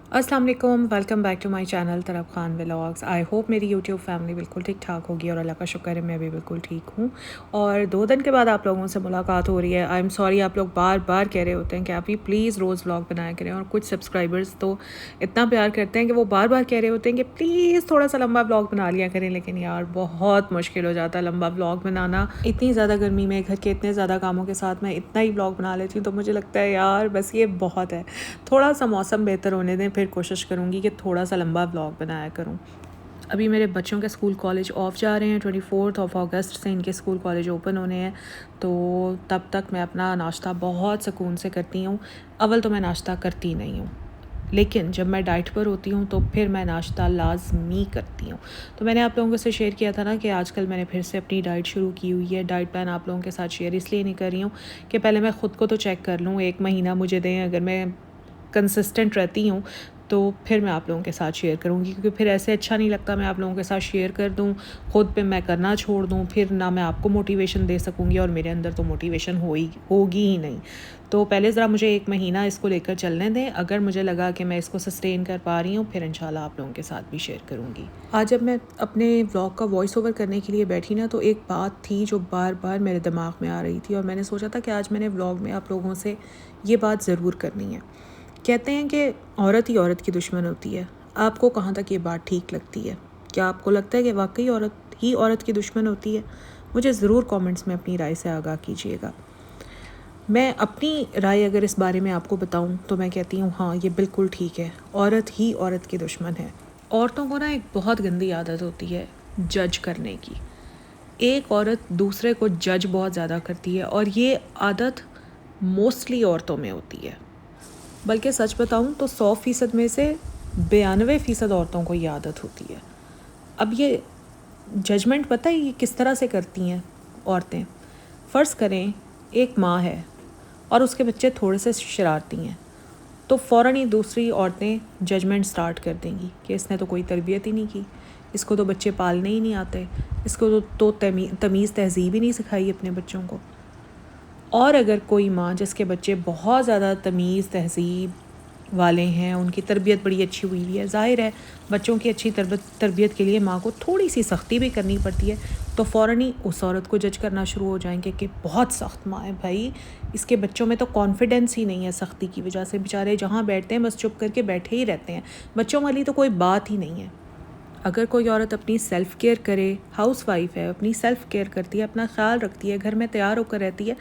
अस्सलाम वालेकुम, welcome back to my channel Taraf Khan vlogs. I hope मेरी यूट्यूब फैमिली बिल्कुल ठीक ठाक होगी और अल्लाह का शुक्र है मैं भी बिल्कुल ठीक हूँ। और 2 दिन के बाद आप लोगों से मुलाकात हो रही है। आई एम सॉरी, आप लोग बार बार कह रहे होते हैं कि आप ही प्लीज़ रोज़ व्लॉग बनाया करें, और कुछ सब्सक्राइबर्स तो इतना प्यार करते हैं कि वो बार बार कह रहे होते हैं कि प्लीज़ थोड़ा सा लंबा व्लॉग बना लिया करें। लेकिन यार बहुत मुश्किल हो जाता है लंबा व्लॉग बनाना। इतनी ज़्यादा गर्मी में घर के इतने ज़्यादा कामों के साथ मैं इतना ही व्लॉग बना लेती हूँ, तो मुझे लगता है यार बस ये बहुत है। थोड़ा सा मौसम बेहतर होने दें, फिर कोशिश करूँगी कि थोड़ा सा लंबा व्लॉग बनाया करूँ। अभी मेरे बच्चों के स्कूल कॉलेज ऑफ जा रहे हैं। 24 अगस्त से इनके स्कूल कॉलेज ओपन होने हैं, तो तब तक मैं अपना नाश्ता बहुत सुकून से करती हूँ। अव्वल तो मैं नाश्ता करती नहीं हूँ, लेकिन जब मैं डाइट पर होती हूँ तो फिर मैं नाश्ता लाजमी करती हूँ। तो मैंने आप लोगों से शेयर किया था ना कि आजकल मैंने फिर से अपनी डाइट शुरू की हुई है। डाइट प्लान आप लोगों के साथ शेयर इसलिए नहीं कर रही हूँ कि पहले मैं ख़ुद को तो चेक कर लूँ, 1 महीना मुझे दें। अगर मैं कंसिस्टेंट रहती हूँ तो फिर मैं आप लोगों के साथ शेयर करूँगी, क्योंकि फिर ऐसे अच्छा नहीं लगता मैं आप लोगों के साथ शेयर कर दूँ, ख़ुद पे मैं करना छोड़ दूँ, फिर ना मैं आपको मोटिवेशन दे सकूँगी और मेरे अंदर तो मोटिवेशन होगी ही नहीं। तो पहले ज़रा मुझे 1 महीना इसको लेकर चलने दें। अगर मुझे लगा कि मैं इसको सस्टेन कर पा रही हूँ, फिर इंशाल्लाह आप लोगों के साथ भी शेयर करूँगी। आज जब मैं अपने व्लॉग का वॉइस ओवर करने के लिए बैठी ना, तो एक बात थी जो बार बार मेरे दिमाग में आ रही थी, और मैंने सोचा था कि आज मैंने व्लॉग में आप लोगों से ये बात ज़रूर करनी है। कहते हैं कि औरत ही औरत की दुश्मन होती है। आपको कहाँ तक ये बात ठीक लगती है? क्या आपको लगता है कि वाकई औरत ही औरत की दुश्मन होती है? मुझे ज़रूर कमेंट्स में अपनी राय से आगाह कीजिएगा। मैं अपनी राय अगर इस बारे में आपको बताऊं तो मैं कहती हूँ हाँ, ये बिल्कुल ठीक है, औरत ही औरत की दुश्मन है। औरतों को ना एक बहुत गंदी आदत होती है जज करने की। एक औरत दूसरे को जज बहुत ज़्यादा करती है, और ये आदत मोस्टली औरतों में होती है। बल्कि सच बताऊं तो 100% में से 92% औरतों को ये आदत होती है। अब ये जजमेंट पता है ये किस तरह से करती हैं औरतें? फ़र्ज़ करें एक माँ है और उसके बच्चे थोड़े से शरारती हैं, तो फ़ौरन ही दूसरी औरतें जजमेंट स्टार्ट कर देंगी कि इसने तो कोई तरबियत ही नहीं की, इसको तो बच्चे पालने ही नहीं आते, इसको तो तमीज़ तहज़ीब ही नहीं सिखाई अपने बच्चों को। और अगर कोई माँ जिसके बच्चे बहुत ज़्यादा तमीज़ तहज़ीब वाले हैं, उनकी तरबियत बड़ी अच्छी हुई है, ज़ाहिर है बच्चों की अच्छी तरबियत के लिए माँ को थोड़ी सी सख्ती भी करनी पड़ती है, तो फ़ौरन ही उस औरत को जज करना शुरू हो जाएंगे कि बहुत सख्त माँ है भाई, इसके बच्चों में तो कॉन्फिडेंस ही नहीं है। सख्ती की वजह से बेचारे जहाँ बैठते हैं बस चुप करके बैठे ही रहते हैं, बच्चों वाली तो कोई बात ही नहीं है। अगर कोई औरत अपनी सेल्फ़ केयर करे, हाउसवाइफ है, अपनी सेल्फ़ केयर करती है, अपना ख्याल रखती है, घर में तैयार होकर रहती है,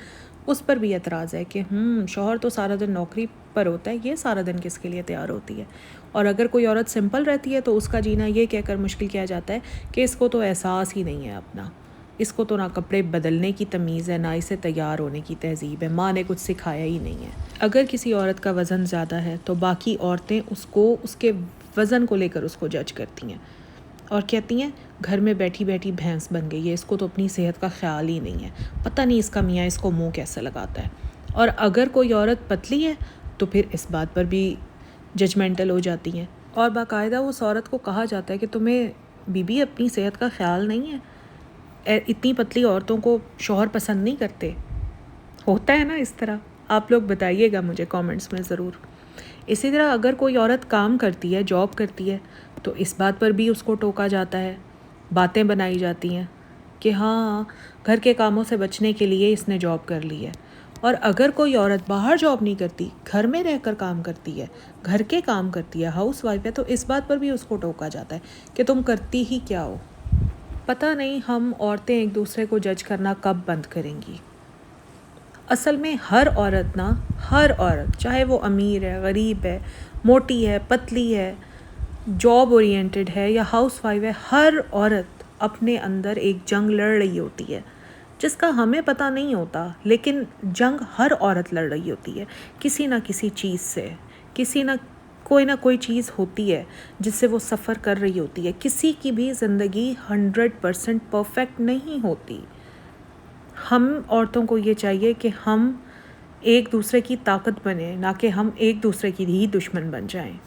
उस पर भी एतराज़ है कि शौहर तो सारा दिन नौकरी पर होता है, ये सारा दिन किसके लिए तैयार होती है। और अगर कोई औरत सिंपल रहती है तो उसका जीना ये कहकर मुश्किल किया जाता है कि इसको तो एहसास ही नहीं है अपना, इसको तो ना कपड़े बदलने की तमीज़ है, ना इसे तैयार होने की तहज़ीब है, माँ ने कुछ सिखाया ही नहीं है। अगर किसी औरत का वज़न ज़्यादा है तो बाकी औरतें उसको उसके वज़न को लेकर उसको जज करती हैं और कहती हैं घर में बैठी बैठी भैंस बन गई है, इसको तो अपनी सेहत का ख्याल ही नहीं है, पता नहीं इसका मियाँ इसको मुंह कैसे लगाता है। और अगर कोई औरत पतली है तो फिर इस बात पर भी जजमेंटल हो जाती हैं, और बाकायदा उस औरत को कहा जाता है कि तुम्हें बीबी अपनी सेहत का ख्याल नहीं है, इतनी पतली औरतों को शौहर पसंद नहीं करते। होता है ना इस तरह? आप लोग बताइएगा मुझे कमेंट्स में ज़रूर। इसी तरह अगर कोई औरत काम करती है, जॉब करती है, तो इस बात पर भी उसको टोका जाता है, बातें बनाई जाती हैं कि हाँ, घर के कामों से बचने के लिए इसने जॉब कर ली है। और अगर कोई औरत बाहर जॉब नहीं करती, घर में रहकर काम करती है, घर के काम करती है, हाउसवाइफ है, तो इस बात पर भी उसको टोका जाता है कि तुम करती ही क्या हो। पता नहीं हम औरतें एक दूसरे को जज करना कब बंद करेंगी। असल में हर औरत चाहे वो अमीर है, गरीब है, मोटी है, पतली है, जॉब ओरिएंटेड है या हाउसवाइफ है, हर औरत अपने अंदर एक जंग लड़ रही होती है जिसका हमें पता नहीं होता, लेकिन जंग हर औरत लड़ रही होती है किसी ना किसी चीज़ से। कोई ना कोई चीज़ होती है जिससे वो सफ़र कर रही होती है। किसी की भी ज़िंदगी 100% परफेक्ट नहीं होती। हम औरतों को ये चाहिए कि हम एक दूसरे की ताकत बने, ना कि हम एक दूसरे की ही दुश्मन बन जाएं।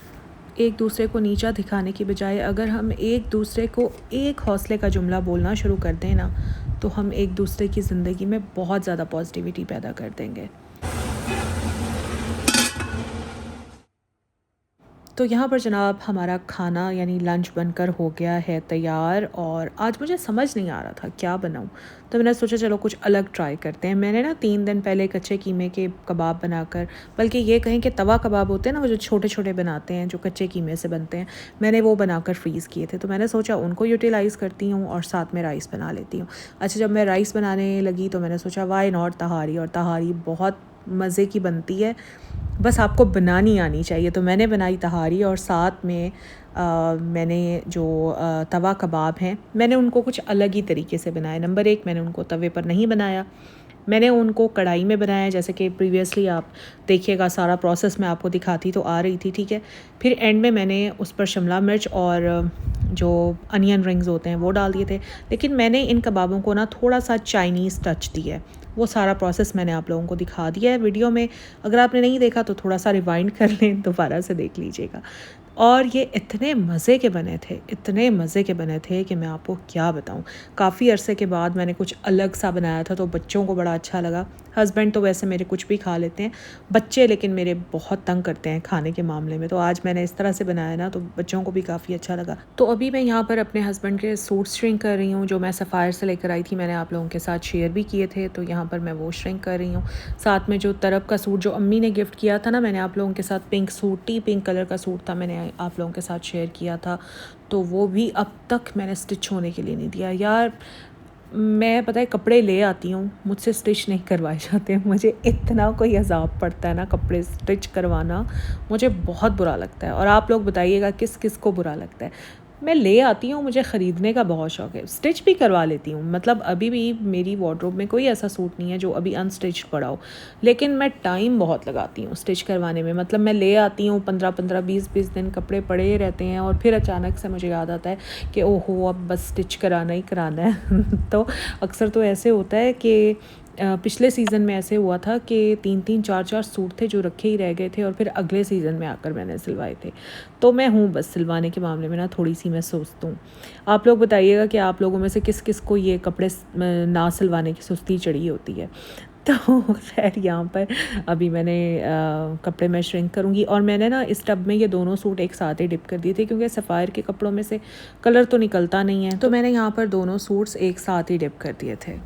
एक दूसरे को नीचा दिखाने की बजाय अगर हम एक दूसरे को एक हौसले का जुमला बोलना शुरू कर दें ना, तो हम एक दूसरे की ज़िंदगी में बहुत ज़्यादा पॉजिटिविटी पैदा कर देंगे। तो यहाँ पर जनाब हमारा खाना यानी लंच बनकर हो गया है तैयार, और आज मुझे समझ नहीं आ रहा था क्या बनाऊँ। तो मैंने सोचा चलो कुछ अलग ट्राई करते हैं। मैंने ना 3 दिन पहले कच्चे कीमे के कबाब बनाकर, बल्कि ये कहें कि तवा कबाब होते हैं ना, वो जो छोटे छोटे बनाते हैं जो कच्चे कीमे से बनते हैं, मैंने वो बनाकर फ्रीज़ किए थे। तो मैंने सोचा उनको यूटिलाइज़ करती हूँ और साथ में राइस बना लेती हूँ। अच्छा, जब मैं राइस बनाने लगी तो मैंने सोचा वाई नॉट तहारी, और तहारी बहुत मज़े की बनती है, बस आपको बनानी आनी चाहिए। तो मैंने बनाई तहारी, और साथ में मैंने जो तवा कबाब हैं मैंने उनको कुछ अलग ही तरीके से बनाया। नंबर 1, मैंने उनको तवे पर नहीं बनाया, मैंने उनको कढ़ाई में बनाया। जैसे कि प्रीवियसली आप देखिएगा सारा प्रोसेस मैं आपको दिखाती तो आ रही थी, ठीक है। फिर एंड में मैंने उस पर शिमला मिर्च और जो अनियन रिंग्स होते हैं वो डाल दिए थे। लेकिन मैंने इन कबाबों को ना थोड़ा सा चाइनीज़ टच दिया है। वो सारा प्रोसेस मैंने आप लोगों को दिखा दिया है वीडियो में। अगर आपने नहीं देखा तो थोड़ा सा रिवाइंड कर लें, दोबारा से देख लीजिएगा। और ये इतने मज़े के बने थे, इतने मज़े के बने थे कि मैं आपको क्या बताऊं। काफ़ी अरसे के बाद मैंने कुछ अलग सा बनाया था, तो बच्चों को बड़ा अच्छा लगा। हस्बैंड तो वैसे मेरे कुछ भी खा लेते हैं, बच्चे लेकिन मेरे बहुत तंग करते हैं खाने के मामले में। तो आज मैंने इस तरह से बनाया ना, तो बच्चों को भी काफ़ी अच्छा लगा। तो अभी मैं यहाँ पर अपने हस्बैंड के सूट श्रिंक कर रही हूँ, जो मैं सफ़ायर से लेकर आई थी। मैंने आप लोगों के साथ शेयर भी किए थे, तो यहाँ पर मैं वो श्रिंक कर रही हूँ। साथ में जो तरफ का सूट जो अम्मी ने गिफ्ट किया था ना, मैंने आप लोगों के साथ pink suit, T pink colour का सूट था, मैंने आप लोगों के साथ शेयर किया था। तो वो भी अब तक मैंने स्टिच होने के लिए नहीं दिया। यार मैं पता है कपड़े ले आती हूँ, मुझसे स्टिच नहीं करवाए जाते हैं। मुझे इतना कोई अज़ाब पड़ता है ना कपड़े स्टिच करवाना, मुझे बहुत बुरा लगता है। और आप लोग बताइएगा किस किस को बुरा लगता है। मैं ले आती हूँ, मुझे ख़रीदने का बहुत शौक़ है, स्टिच भी करवा लेती हूँ। मतलब अभी भी मेरी वार्डरोब में कोई ऐसा सूट नहीं है जो अभी अनस्टिच्ड पड़ा हो, लेकिन मैं टाइम बहुत लगाती हूँ स्टिच करवाने में। मतलब मैं ले आती हूँ 15-15, 20-20 दिन कपड़े पड़े रहते हैं, और फिर अचानक से मुझे याद आता है कि ओहो अब बस स्टिच कराना ही कराना है। तो अक्सर तो ऐसे होता है कि पिछले सीज़न में ऐसे हुआ था कि 3-3, 4-4 सूट थे जो रखे ही रह गए थे, और फिर अगले सीज़न में आकर मैंने सिलवाए थे। तो मैं हूँ बस सिलवाने के मामले में ना थोड़ी सी मैं सोचती हूँ। आप लोग बताइएगा कि आप लोगों में से किस किस को ये कपड़े ना सिलवाने की सुस्ती चढ़ी होती है। तो खैर यहाँ पर अभी मैंने कपड़े मैं श्रिंक करूँगी, और मैंने ना इस टब में ये दोनों सूट एक साथ ही डिप कर दिए थे, क्योंकि सफ़ायर के कपड़ों में से कलर तो निकलता नहीं है। तो मैंने यहाँ पर दोनों सूट्स एक साथ ही डिप कर दिए थे।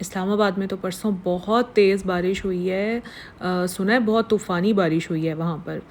इस्लामाबाद में तो परसों बहुत तेज़ बारिश हुई है। सुना है बहुत तूफ़ानी बारिश हुई है वहाँ पर।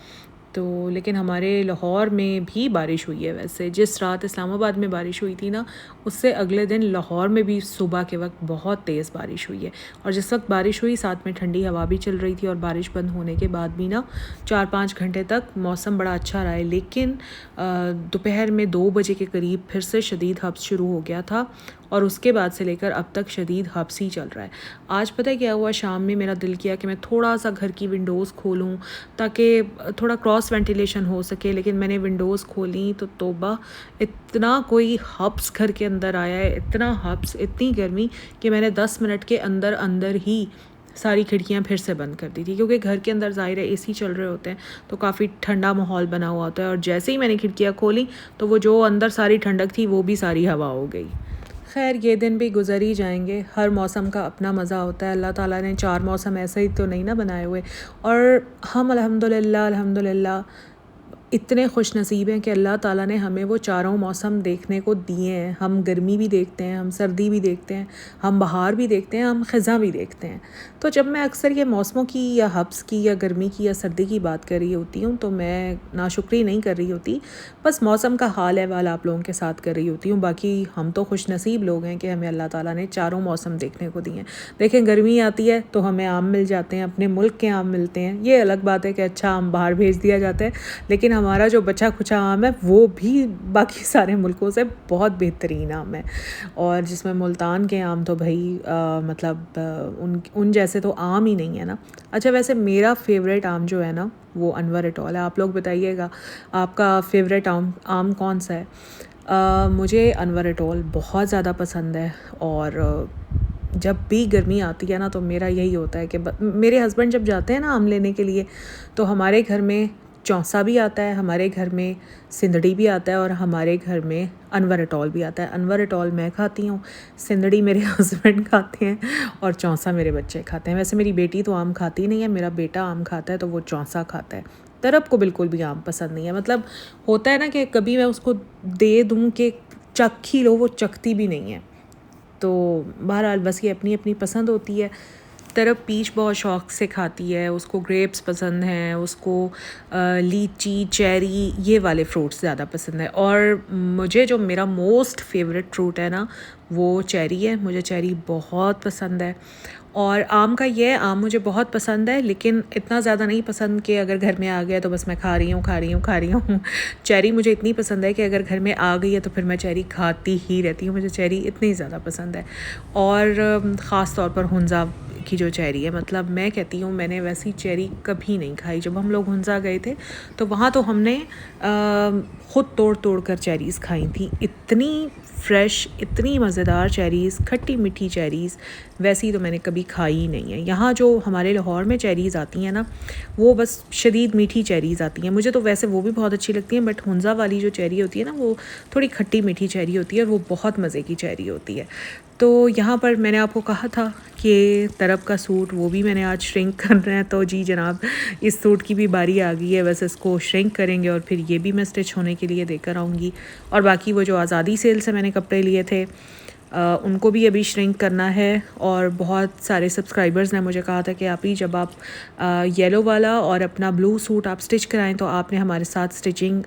तो लेकिन हमारे लाहौर में भी बारिश हुई है। वैसे जिस रात इस्लामाबाद में बारिश हुई थी ना, उससे अगले दिन लाहौर में भी सुबह के वक्त बहुत तेज़ बारिश हुई है। और जिस वक्त बारिश हुई साथ में ठंडी हवा भी चल रही थी, और बारिश बंद होने के बाद भी ना 4-5 घंटे तक मौसम बड़ा अच्छा रहा है। लेकिन दोपहर में 2 बजे के करीब फिर से शदीद हब्स शुरू हो गया था, और उसके बाद से लेकर अब तक शदीद हब्स ही चल रहा है। आज पता है क्या हुआ, शाम में मेरा दिल किया कि मैं थोड़ा सा घर की विंडोज़ खोलूँ ताकि थोड़ा क्रॉस वेंटिलेशन हो सके। लेकिन मैंने विंडोज़ खोली तो तौबा, इतना कोई हब्स घर के अंदर आया है, इतना हब्स, इतनी गर्मी कि मैंने 10 मिनट के अंदर अंदर ही सारी खिड़कियां फिर से बंद कर दी थी। क्योंकि घर के अंदर ज़ाहिर है एसी चल रहे होते हैं, तो काफ़ी ठंडा माहौल बना हुआ होता है। और जैसे ही मैंने खिड़कियां खोली तो वो जो अंदर सारी ठंडक थी वो भी सारी हवा हो गई। खैर ये दिन भी गुज़र ही जाएंगे। हर मौसम का अपना मज़ा होता है। अल्लाह ताला ने 4 मौसम ऐसे ही तो नहीं ना बनाए हुए। और हम अल्हम्दुलिल्लाह इतने खुश नसीब हैं कि अल्लाह ताला ने हमें वो चारों मौसम देखने को दिए हैं। हम गर्मी भी देखते हैं, हम सर्दी भी देखते हैं, हम बहार भी देखते हैं, हम ख़ज़ां भी देखते हैं। तो जब मैं अक्सर ये मौसमों की या हब्स की या गर्मी की या सर्दी की बात कर रही होती हूँ, तो मैं नाशुक्री नहीं कर रही होती, बस मौसम का हाल अहवाल आप लोगों के साथ कर रही होती हूँ। बाकी हम तो खुश नसीब लोग हैं कि हमें अल्लाह ताला ने चारों मौसम देखने को दिए हैं। देखें, गर्मी आती है तो हमें आम मिल जाते हैं, अपने मुल्क के आम मिलते हैं। ये अलग बात है कि अच्छा आम बाहर भेज दिया जाता है, लेकिन हमारा जो बचा खुचा आम है वो भी बाकी सारे मुल्कों से बहुत बेहतरीन आम है। और जिसमें मुल्तान के आम तो भाई उन जैसे तो आम ही नहीं है ना। अच्छा, वैसे मेरा फेवरेट आम जो है ना वो अनवर एटॉल है। आप लोग बताइएगा आपका फेवरेट आम कौन सा है। मुझे अनवर एटॉल बहुत ज़्यादा पसंद है। और जब भी गर्मी आती है ना तो मेरा यही होता है कि मेरे हस्बैंड जब जाते हैं ना आम लेने के लिए, तो हमारे घर में चौंसा भी आता है हमारे घर में, सिंदड़ी भी आता है और हमारे घर में अनवर अटॉल भी आता है। अनवर अटॉल मैं खाती हूँ, सिंदड़ी मेरे हस्बैंड खाते हैं और चौंसा मेरे बच्चे खाते हैं। वैसे मेरी बेटी तो आम खाती नहीं है, मेरा बेटा आम खाता है तो वो चौंसा खाता है। तरब को बिल्कुल भी आम पसंद नहीं है। मतलब होता है ना कि कभी मैं उसको दे दूँ कि चख ही लो, वो चखती भी नहीं है। तो बहरहाल बस ये अपनी अपनी पसंद होती है। तरफ पीच बहुत शौक़ से खाती है, उसको ग्रेप्स पसंद हैं, उसको लीची, चेरी ये वाले फ्रूट्स ज़्यादा पसंद है। और मुझे जो मेरा मोस्ट फेवरेट फ्रूट है ना वो चेरी है। मुझे चेरी बहुत पसंद है। और आम का ये आम मुझे बहुत पसंद है, लेकिन इतना ज़्यादा नहीं पसंद कि अगर घर में आ गया तो बस मैं खा रही हूँ। चेरी मुझे इतनी पसंद है कि अगर घर में आ गई है तो फिर मैं चेरी खाती ही रहती हूँ। मुझे चेरी इतनी ज़्यादा पसंद है। और ख़ास तौर पर हुंज़ा की जो चेरी है, मतलब मैं कहती हूँ मैंने वैसी चेरी कभी नहीं खाई। जब हम लोग हुंज़ा गए थे तो वहाँ तो हमने ख़ुद तोड़ कर चेरीज़ खाई थी। इतनी फ्रेश, इतनी मज़ेदार चेरीज़, खट्टी मीठी चेरीज़ वैसी तो मैंने कभी खाई ही नहीं है। यहाँ जो हमारे लाहौर में चेरीज़ आती हैं ना वो बस शदीद मीठी चेरीज़ आती हैं। मुझे तो वैसे वो भी बहुत अच्छी लगती हैं, बट हुंज़ा वाली जो चेरी होती है ना वो थोड़ी खट्टी मीठी चेरी होती है और वो बहुत मज़े की चेरी होती है। तो यहाँ पर मैंने आपको कहा था कि तरब का सूट वो भी मैंने आज श्रिंक करना है, तो जी जनाब इस सूट की भी बारी आ गई है। बस इसको श्रिंक करेंगे और फिर ये भी मैं स्टिच होने के लिए देकर आऊँगी। और बाकी वो जो आज़ादी सेल से मैंने कपड़े लिए थे उनको भी अभी श्रिंक करना है। और बहुत सारे सब्सक्राइबर्स ने मुझे कहा था कि आप ही जब आप येलो वाला और अपना ब्लू सूट आप स्टिच कराएं तो आपने हमारे साथ स्टिचिंग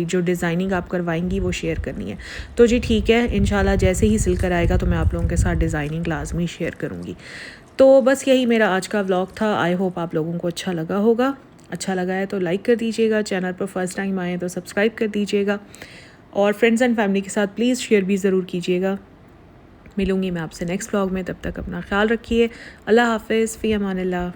जो डिज़ाइनिंग आप करवाएंगी वो शेयर करनी है। तो जी ठीक है, इंशाल्लाह जैसे ही सिल कर आएगा तो मैं आप लोगों के साथ डिज़ाइनिंग लाजमी शेयर करूँगी। तो बस यही मेरा आज का व्लॉग था। आई होप आप लोगों को अच्छा लगा होगा। अच्छा लगा है तो लाइक कर दीजिएगा, चैनल पर फर्स्ट टाइम आए तो सब्सक्राइब कर दीजिएगा और फ्रेंड्स एंड फैमिली के साथ प्लीज़ शेयर भी ज़रूर कीजिएगा। मिलूँगी मैं आपसे नेक्स्ट व्लॉग में, तब तक अपना ख्याल रखिए। अल्लाह हाफ़िज़, फ़ी अमानिल्लाह।